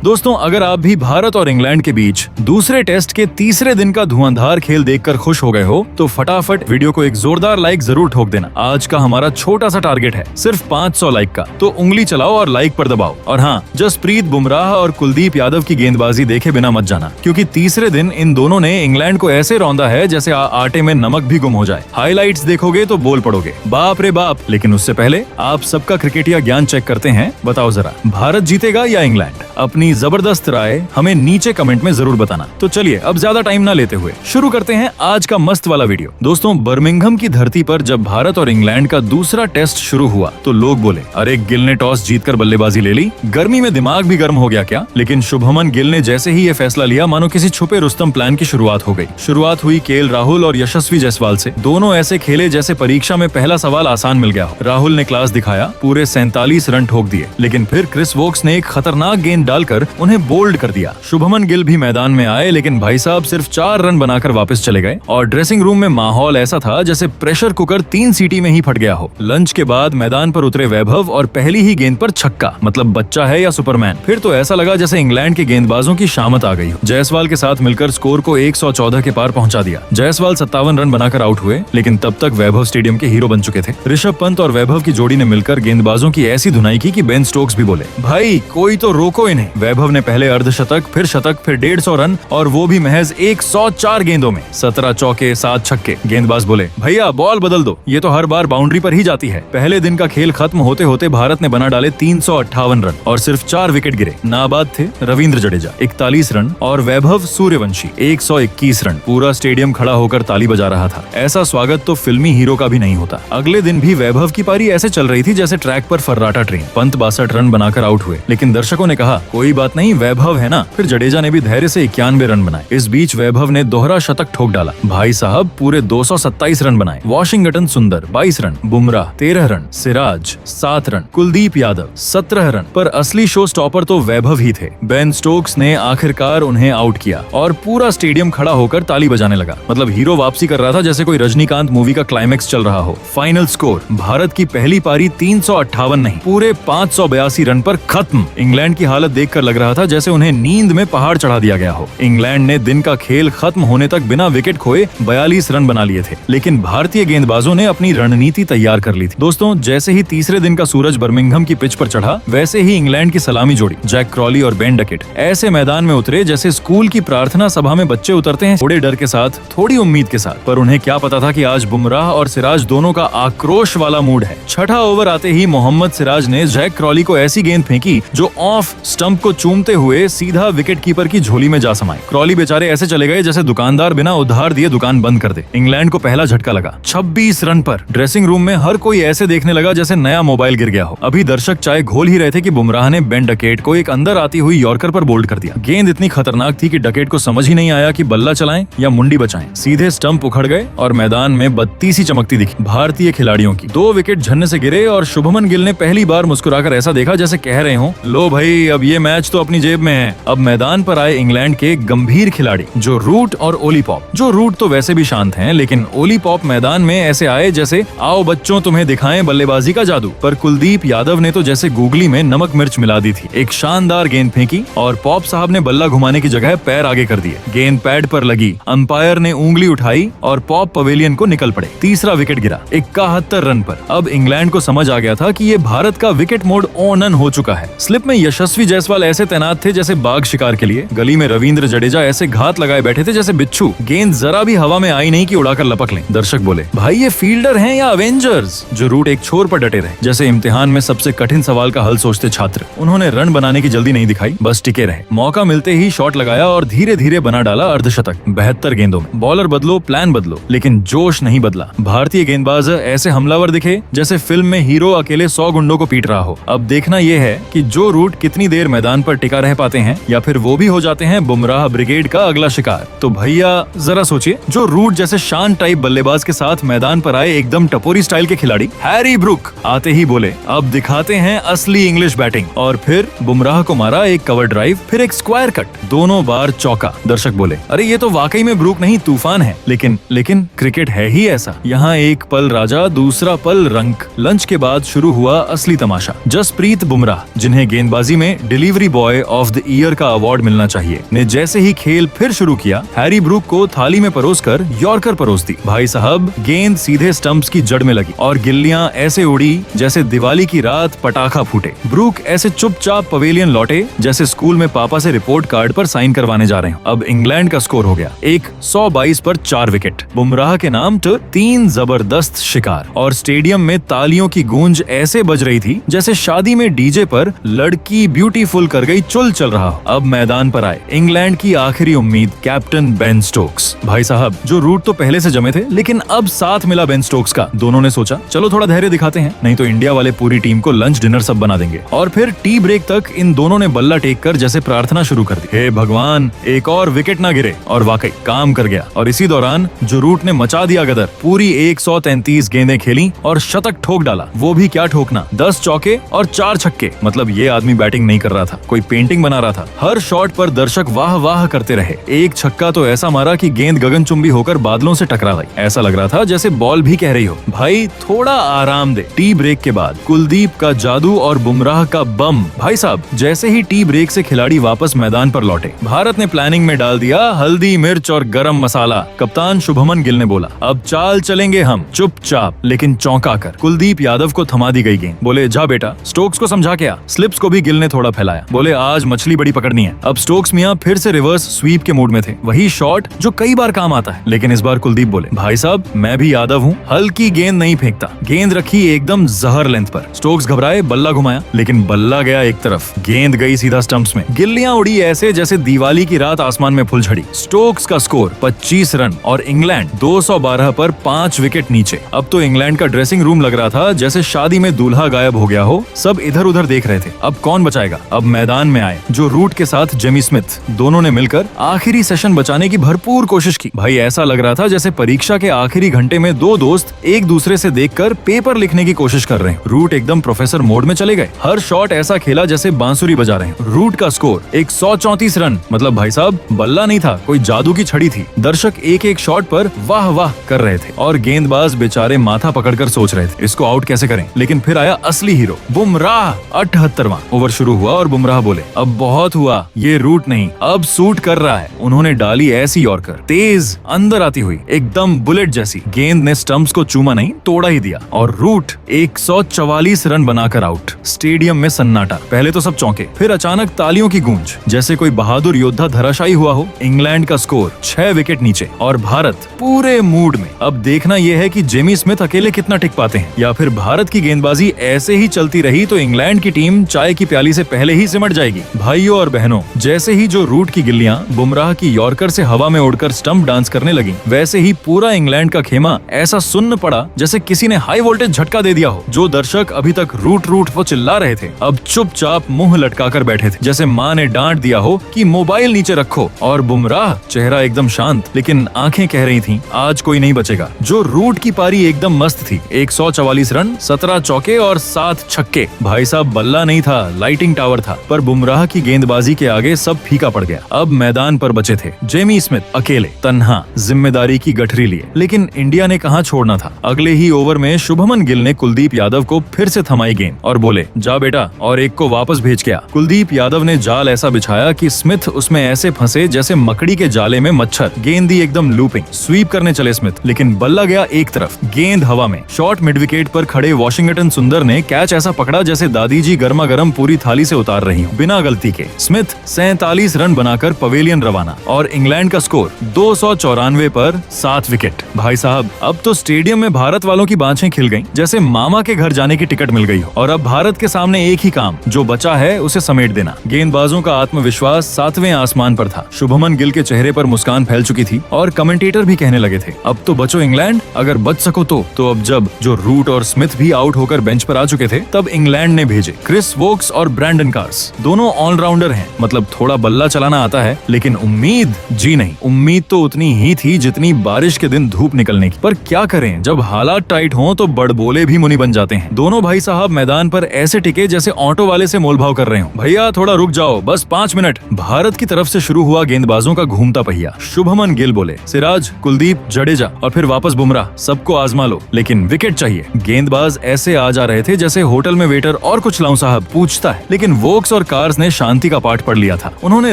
दोस्तों, अगर आप भी भारत और इंग्लैंड के बीच दूसरे टेस्ट के तीसरे दिन का धुआंधार खेल देखकर खुश हो गए हो तो फटाफट वीडियो को एक जोरदार लाइक जरूर ठोक देना। आज का हमारा छोटा सा टारगेट है सिर्फ 500 लाइक का, तो उंगली चलाओ और लाइक पर दबाओ। और हाँ, जसप्रीत बुमराह और कुलदीप यादव की गेंदबाजी देखे बिना मत जाना, क्योंकि तीसरे दिन इन दोनों ने इंग्लैंड को ऐसे रौंदा है जैसे आटे में नमक भी गुम हो जाए। हाइलाइट्स देखोगे तो बोल पड़ोगे बाप रे बाप। लेकिन उससे पहले आप सबका क्रिकेटिया ज्ञान चेक करते हैं। बताओ जरा, भारत जीतेगा या इंग्लैंड? अपनी जबरदस्त राय हमें नीचे कमेंट में जरूर बताना। तो चलिए अब ज्यादा टाइम ना लेते हुए शुरू करते हैं आज का मस्त वाला वीडियो। दोस्तों, बर्मिंघम की धरती पर जब भारत और इंग्लैंड का दूसरा टेस्ट शुरू हुआ तो लोग बोले, अरे गिल ने टॉस जीतकर बल्लेबाजी ले ली, गर्मी में दिमाग भी गर्म हो गया क्या? लेकिन शुभमन गिल ने जैसे ही ये फैसला लिया मानो किसी छुपे रुस्तम प्लान की शुरुआत हो गई। शुरुआत हुई केएल राहुल और यशस्वी जायसवाल से। दोनों ऐसे खेले जैसे परीक्षा में पहला सवाल आसान मिल गया हो। राहुल ने क्लास दिखाया, पूरे 47 रन ठोक दिए, लेकिन फिर क्रिस वोक्स ने एक खतरनाक गेंद डालकर उन्हें बोल्ड कर दिया। शुभमन गिल भी मैदान में आए, लेकिन भाई साहब सिर्फ 4 रन बनाकर वापस चले गए और ड्रेसिंग रूम में माहौल ऐसा था जैसे प्रेशर कुकर 3 सीटी में ही फट गया हो। लंच के बाद मैदान पर उतरे वैभव और पहली ही गेंद पर छक्का, मतलब बच्चा है या सुपरमैन। फिर तो ऐसा लगा जैसे इंग्लैंड के गेंदबाजों की शामत आ गई हो। जायसवाल के साथ मिलकर स्कोर को 114 के पार पहुंचा दिया। जायसवाल 57 रन बनाकर आउट हुए, लेकिन तब तक वैभव स्टेडियम के हीरो बन चुके थे। ऋषभ पंत और वैभव की जोड़ी ने मिलकर गेंदबाजों की ऐसी धुनाई की कि बेन स्टोक्स भी बोले, भाई कोई तो रोको इन्हें। वैभव ने पहले अर्धशतक, फिर शतक, फिर 150 रन, और वो भी महज 104 गेंदों में। 17 चौके, 7 छक्के। गेंदबाज बोले, भैया बॉल बदल दो, ये तो हर बार बाउंड्री पर ही जाती है। पहले दिन का खेल खत्म होते होते भारत ने बना डाले 358 रन और सिर्फ 4 विकेट गिरे। नाबाद थे रविंद्र जडेजा 41 रन और वैभव सूर्यवंशी 121 रन। पूरा स्टेडियम खड़ा होकर ताली बजा रहा था। ऐसा स्वागत तो फिल्मी हीरो का भी नहीं होता। अगले दिन भी वैभव की पारी ऐसे चल रही थी जैसे ट्रैक पर फर्राटा ट्रेन। पंत 62 रन बनाकर आउट हुए, लेकिन दर्शकों ने कहा, कोई बात नहीं, वैभव है ना। फिर जडेजा ने भी धैर्य से 91 रन बनाए। इस बीच वैभव ने दोहरा शतक ठोक डाला। भाई साहब पूरे 227 रन बनाए। वॉशिंगटन सुंदर 22 run, Bumrah 13 run, Siraj 7 run, Kuldeep Yadav 17 run. पर असली शो स्टॉपर तो वैभव ही थे। बेन स्टोक्स ने आखिरकार उन्हें आउट किया और पूरा स्टेडियम खड़ा होकर ताली बजाने लगा। मतलब हीरो वापसी कर रहा था जैसे कोई रजनीकांत मूवी का क्लाइमेक्स चल रहा हो। फाइनल स्कोर, भारत की पहली पारी 358 नहीं, पूरे 582 रन पर खत्म। इंग्लैंड की हालत देखकर लग रहा था जैसे उन्हें नींद में पहाड़ चढ़ा दिया गया हो। इंग्लैंड ने दिन का खेल खत्म होने तक बिना विकेट खोए 42 रन बना लिए थे, लेकिन भारतीय गेंदबाजों ने अपनी रणनीति तैयार कर ली थी। दोस्तों, जैसे ही तीसरे दिन का सूरज बर्मिंघम की पिच पर चढ़ा, वैसे ही इंग्लैंड की सलामी जोड़ी जैक क्रॉली और बेन डकेट ऐसे मैदान में उतरे जैसे स्कूल की प्रार्थना सभा में बच्चे उतरते हैं, थोड़े डर के साथ, थोड़ी उम्मीद के साथ। पर उन्हें क्या पता था कि आज बुमराह और सिराज दोनों का आक्रोश वाला मूड है। छठा ओवर आते ही मोहम्मद सिराज ने जैक क्रॉली को ऐसी गेंद फेंकी जो ऑफ स्टंप को चूमते हुए सीधा विकेट कीपर की झोली में जा समाई। क्रॉली बेचारे ऐसे चले गए जैसे दुकानदार बिना उधार दिए दुकान बंद कर दे। इंग्लैंड को पहला झटका लगा 26 रन पर। ड्रेसिंग रूम में हर कोई ऐसे देखने लगा जैसे नया मोबाइल गिर गया हो। अभी दर्शक चाय घोल ही रहे थे कि बुमराह ने बेन डकेट को एक अंदर आती हुई यॉर्कर पर बोल्ड कर दिया। गेंद इतनी खतरनाक थी कि डकेट को समझ ही नहीं आया कि बल्ला चलाएं या मुंडी बचाएं। सीधे स्टंप उखड़ गए और मैदान में बत्ती सी चमकती दिखी भारतीय खिलाड़ियों की। 2 विकेट झन्ने से गिरे और शुभमन गिल ने पहली बार मुस्कुराकर ऐसा देखा जैसे कह रहे हो, लो भाई अब ये मैच तो अपनी जेब में है। अब मैदान पर आए इंग्लैंड के गंभीर खिलाड़ी जो रूट और ओली पॉप। जो रूट तो वैसे भी शांत हैं, लेकिन ओली पॉप मैदान में ऐसे आए जैसे आओ बच्चों तुम्हें दिखाएं बल्लेबाजी का जादू। पर कुलदीप यादव ने तो जैसे गूगली में नमक मिर्च मिला दी थी। एक शानदार गेंद फेंकी और पॉप साहब ने बल्ला घुमाने की जगह पैर आगे कर दिए। गेंद पैड पर लगी, अंपायर ने उंगली उठाई और पॉप पवेलियन को निकल पड़े। तीसरा विकेट गिरा 71 रन पर। अब इंग्लैंड को समझ आ गया था कि ये भारत का विकेट मोड ऑन हो चुका है। स्लिप में यशस्वी जायसवाल ऐसे तैनात थे जैसे बाघ शिकार के लिए। गली में रविंद्र जडेजा ऐसे घात लगाए बैठे थे जैसे बिच्छू। गेंद जरा भी हवा में आई नहीं कि उड़ाकर लपक लें। दर्शक बोले, भाई ये फील्डर हैं या अवेंजर्स? जो रूट एक छोर पर डटे रहे जैसे इम्तिहान में सबसे कठिन सवाल का हल सोचते छात्र। उन्होंने रन बनाने की जल्दी नहीं दिखाई, बस टिके रहे। मौका मिलते ही शॉट लगाया और धीरे धीरे बना डाला अर्धशतक 72 गेंदों में। बॉलर बदलो, प्लान बदलो, लेकिन जोश नहीं बदला। भारतीय गेंदबाज ऐसे हमलावर दिखे जैसे फिल्म में हीरो अकेले 100 गुंडों को पीट रहा हो। अब देखना यह है कि जो रूट कितनी देर मैदान पर टिका रह पाते हैं या फिर वो भी हो जाते हैं बुमराह ब्रिगेड का अगला शिकार। तो भैया जरा सोचिए, जो रूट जैसे शान टाइप बल्लेबाज के साथ मैदान पर आए एकदम टपोरी स्टाइल के खिलाड़ी हैरी ब्रुक आते ही बोले, अब दिखाते हैं असली इंग्लिश बैटिंग। और फिर बुमराह को मारा एक कवर ड्राइव, फिर एक स्क्वायर कट, दोनों बार चौका। दर्शक बोले, अरे ये तो वाकई में ब्रुक नहीं तूफान है। लेकिन क्रिकेट है ही ऐसा। यहाँ एक पल राजा, दूसरा पल रंक। लंच के बाद शुरू हुआ असली तमाशा। जसप्रीत बुमराह, जिन्हें गेंदबाजी में delivery boy of the year का अवार्ड मिलना चाहिए, ने जैसे ही खेल फिर शुरू किया, हैरी ब्रूक को थाली में परोसकर यॉर्कर परोस दी। भाई साहब, गेंद सीधे स्टंप्स की जड़ में लगी और गिल्लियां ऐसे उड़ी जैसे दिवाली की रात पटाखा फूटे। ब्रूक ऐसे चुपचाप पवेलियन लौटे जैसे स्कूल में पापा से रिपोर्ट कार्ड पर साइन करवाने जा रहे हो। अब इंग्लैंड का स्कोर हो गया 122 पर 4 विकेट। बुमराह के नाम 3 जबरदस्त शिकार और स्टेडियम में तालियों की गूंज ऐसे बज रही थी जैसे शादी में डीजे पर लड़की ब्यूटीफुल कर गई चुल चल रहा हो। अब मैदान पर आए इंग्लैंड की आखिरी उम्मीद, कैप्टन बेन स्टोक्स। भाई साहब, जो रूट तो पहले से जमे थे, लेकिन अब साथ मिला बेन स्टोक्स का। दोनों ने सोचा चलो थोड़ा धैर्य दिखाते हैं, नहीं तो इंडिया वाले पूरी टीम को लंच डिनर सब बना देंगे। और फिर टी ब्रेक तक इन दोनों ने बल्ला टेक कर जैसे प्रार्थना शुरू कर दी, हे भगवान एक और विकेट ना गिरे। और वाकई काम कर गया। और इसी दौरान जो रूट ने मचा दिया गदर, पूरी 133 गेंदें खेली और शतक ठोक डाला। वो भी क्या ठोकना, 10 चौके और 4 छक्के। मतलब ये आदमी बैटिंग नहीं कर रहा था, कोई पेंटिंग बना रहा था। हर शॉट पर दर्शक वाह वाह करते रहे। एक छक्का तो ऐसा मारा कि गेंद गगनचुंबी होकर बादलों से टकरा गई। ऐसा लग रहा था जैसे बॉल भी कह रही हो, भाई थोड़ा आराम दे। टी ब्रेक के बाद कुलदीप का जादू और बुमराह का बम। भाई साहब, जैसे ही टी ब्रेक से खिलाड़ी वापस मैदान पर लौटे, भारत ने प्लानिंग में डाल दिया हल्दी मिर्च और गरम मसाला। कप्तान शुभमन गिल ने बोला, अब चाल चलेंगे हम चुपचाप लेकिन चौंका कर। कुलदीप यादव को थमा दी गई गेंद। बोले जा बेटा, स्टोक्स को समझा के आ। स्लिप्स को भी गिल ने थोड़ा फैलाया। बोले आज मछली बड़ी पकड़नी है। अब स्टोक्स मियां फिर से रिवर्स स्वीप के मूड में थे। वही शॉट जो कई बार काम आता है, लेकिन इस बार कुलदीप बोले, भाई साहब मैं भी यादव हूँ, हल्की गेंद नहीं फेंकता। गेंद रखी एकदम जहर लेंथ पर। स्टोक्स घबराए, बल्ला घुमाया, लेकिन बल्ला गया एक तरफ, गेंद गई सीधा स्टंप्स में। गिल्लियां उड़ी ऐसे जैसे दिवाली की रात आसमान में फुल झड़ी। स्टोक्स का स्कोर 25 रन और इंग्लैंड 212 पर 5 विकेट नीचे। अब तो इंग्लैंड का ड्रेसिंग रूम लग रहा था जैसे शादी में दूल्हा गायब हो गया हो। सब इधर उधर देख रहे थे, अब कौन बचाएगा। अब मैदान में आए जो रूट के साथ जेमी स्मिथ। दोनों ने मिलकर आखिरी सेशन बचाने की भरपूर कोशिश की। भाई ऐसा लग रहा था जैसे परीक्षा के आखिरी घंटे में दो दोस्त एक दूसरे से देखकर पेपर लिखने की कोशिश कर रहे हैं। रूट एकदम प्रोफेसर मोड में चले गए। हर शॉट ऐसा खेला जैसे बांसुरी बजा रहे हैं। रूट का स्कोर 134 रन। मतलब भाई साहब, बल्ला नहीं था, कोई जादू की छड़ी थी। दर्शक एक एक शॉट पर वाह वाह कर रहे थे और गेंदबाज बेचारे माथा पकड़कर सोच रहे थे इसको आउट कैसे करें। लेकिन फिर आया असली हीरो, बुमराह। 78वां ओवर शुरू हुआ और बुमराह बोले, अब बहुत हुआ, ये रूट नहीं अब सूट कर रहा है। उन्होंने डाली ऐसी यॉर्कर, तेज अंदर आती हुई, एकदम बुलेट जैसी। गेंद ने स्टंप्स को चूमा नहीं, तोड़ा ही दिया और रूट 144 रन बनाकर आउट। स्टेडियम में सन्नाटा। पहले तो सब चौंके, फिर अचानक तालियों की गूंज जैसे कोई बहादुर योद्धा धराशायी हुआ हो। इंग्लैंड का स्कोर 6 विकेट नीचे और भारत पूरे मूड में। अब देखना यह है कि जेमी स्मिथ अकेले कितना टिक पाते हैं, या फिर भारत की गेंदबाजी ऐसे ही चलती रही तो इंग्लैंड की टीम चाय की प्याली से पहले ही सिमट जाएगी। भाइयों और बहनों, जैसे ही जो रूट की गिल्लियां बुमराह की यॉर्कर से हवा में उड़कर स्टंप डांस करने लगी, वैसे ही पूरा इंग्लैंड का खेमा ऐसा सुन्न पड़ा जैसे किसी ने हाई वोल्टेज झटका दे दिया हो। जो दर्शक अभी तक रूट रूट वो चिल्ला रहे थे, अब चुपचाप मुंह लटकाकर बैठे थे जैसे माँ ने डांट दिया हो कि मोबाइल नीचे रखो। और बुमराह, चेहरा एकदम शांत, लेकिन आंखें कह रही थीं आज कोई नहीं बचेगा। जो रूट की पारी एकदम मस्त थी, 144 रन, 17 चौके और 7 छक्के। भाई साहब, बल्ला नहीं था, लाइटिंग टावर था। पर बुमराह की गेंदबाजी के आगे सब फीका पड़ गया। अब मैदान पर बचे थे जेमी स्मिथ अकेले, तन्हा, जिम्मेदारी की गठरी लिए। लेकिन इंडिया ने कहां छोड़ना था। अगले ही ओवर में शुभमन गिल ने कुलदीप यादव को फिर से थमाई गेंद और बोले, जा बेटा, और एक को वापस भेज के आ। कुलदीप यादव ने जाल ऐसा बिछाया कि स्मिथ उसमें ऐसे फंसे जैसे मकड़ी के जाले में मच्छर। गेंद दी एकदम लूपिंग, स्वीप करने चले स्मिथ, लेकिन बल्ला गया एक तरफ, गेंद हवा में। शॉट मिड विकेट पर खड़े वॉशिंगटन सुंदर ने कैच ऐसा पकड़ा जैसे दादी जी गर्मा गर्म पूरी थाली से उतार रही हूँ, बिना गलती के। स्मिथ 47 रन बनाकर पवेलियन रवाना और इंग्लैंड का स्कोर 294 पर 7 विकेट। भाई साहब, अब तो स्टेडियम में भारत वालों की बाँछें खिल गईं, जैसे मामा के घर जाने की टिकट मिल गई हो। और अब भारत के सामने एक ही काम, जो बचा है उसे समेट देना। गेंदबाजों का आत्मविश्वास 7वें आसमान पर था। शुभमन गिल के चेहरे पर मुस्कान फैल चुकी थी और कमेंटेटर भी कहने लगे थे, अब तो बचो इंग्लैंड, अगर बच सको तो। अब जब जो रूट और स्मिथ भी आउट होकर बेंच पर आ चुके थे, तब इंग्लैंड ने भेजे क्रिस वोक्स और ब्रैंडन कार्स। दोनों ऑलराउंडर हैं, मतलब थोड़ा बल्ला चलाना आता है, लेकिन उम्मीद जी नहीं। उम्मीद तो उतनी ही थी जितनी बारिश के दिन धूप निकलने की। पर क्या करें, जब हालात टाइट हों तो बड़बोले भी मुनि बन जाते हैं। दोनों भाई साहब मैदान पर ऐसे टिके जैसे ऑटो वाले से मोलभाव कर रहे हो। भैया थोड़ा रुक जाओ, बस 5 मिनट। भारत की तरफ से शुरू हुआ गेंदबाजों का घूमता पहिया। शुभमन गिल बोले, सिराज, कुलदीप, जडेजा और फिर वापस बुमराह, सबको आजमा लो, लेकिन विकेट चाहिए। गेंदबाज ऐसे आ जा रहे थे जैसे होटल में वेटर और कुछ लाऊं साहब पूछता है, लेकिन वो वोक्स और कार्स ने शांति का पाठ पढ़ लिया था। उन्होंने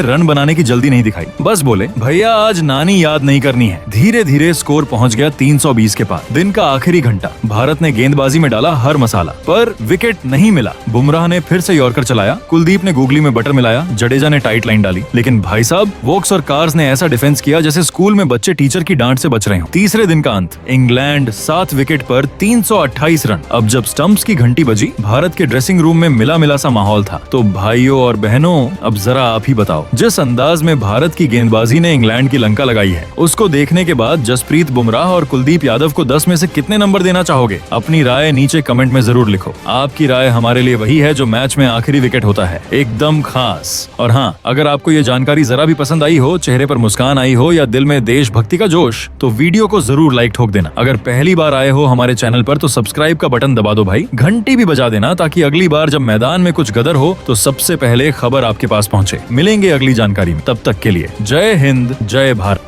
रन बनाने की जल्दी नहीं दिखाई, बस बोले भैया आज नानी याद नहीं करनी है। धीरे धीरे स्कोर पहुंच गया 320 के पार। दिन का आखिरी घंटा, भारत ने गेंदबाजी में डाला हर मसाला, पर विकेट नहीं मिला। बुमराह ने फिर से यॉर्कर चलाया, कुलदीप ने गूगली में बटर मिलाया, जडेजा ने टाइट लाइन डाली। लेकिन भाई साहब, वोक्स और कार्स ने ऐसा डिफेंस किया जैसे स्कूल में बच्चे टीचर की डांट से बच रहे हो। तीसरे दिन का अंत, इंग्लैंड 7 विकेट पर 328 रन। अब जब स्टंप्स की घंटी बजी, भारत के ड्रेसिंग रूम में मिला मिला सा माहौल था। तो भाइयों और बहनों, अब जरा आप ही बताओ, जिस अंदाज में भारत की गेंदबाजी ने इंग्लैंड की लंका लगाई है, उसको देखने के बाद जसप्रीत बुमराह और कुलदीप यादव को 10 में से कितने नंबर देना चाहोगे? अपनी राय नीचे कमेंट में जरूर लिखो। आपकी राय हमारे लिए वही है जो मैच में आखिरी विकेट होता है, एकदम खास। और हाँ, अगर आपको ये जानकारी जरा भी पसंद आई हो, चेहरे पर मुस्कान आई हो या दिल में देशभक्ति का जोश, तो वीडियो को जरूर लाइक ठोक देना। अगर पहली बार आए हो हमारे चैनल पर तो सब्सक्राइब का बटन दबा दो भाई, घंटी भी बजा देना ताकि अगली बार जब मैदान में कुछ गदर हो तो सबसे पहले खबर आपके पास पहुंचे। मिलेंगे अगली जानकारी में, तब तक के लिए जय हिंद, जय भारत।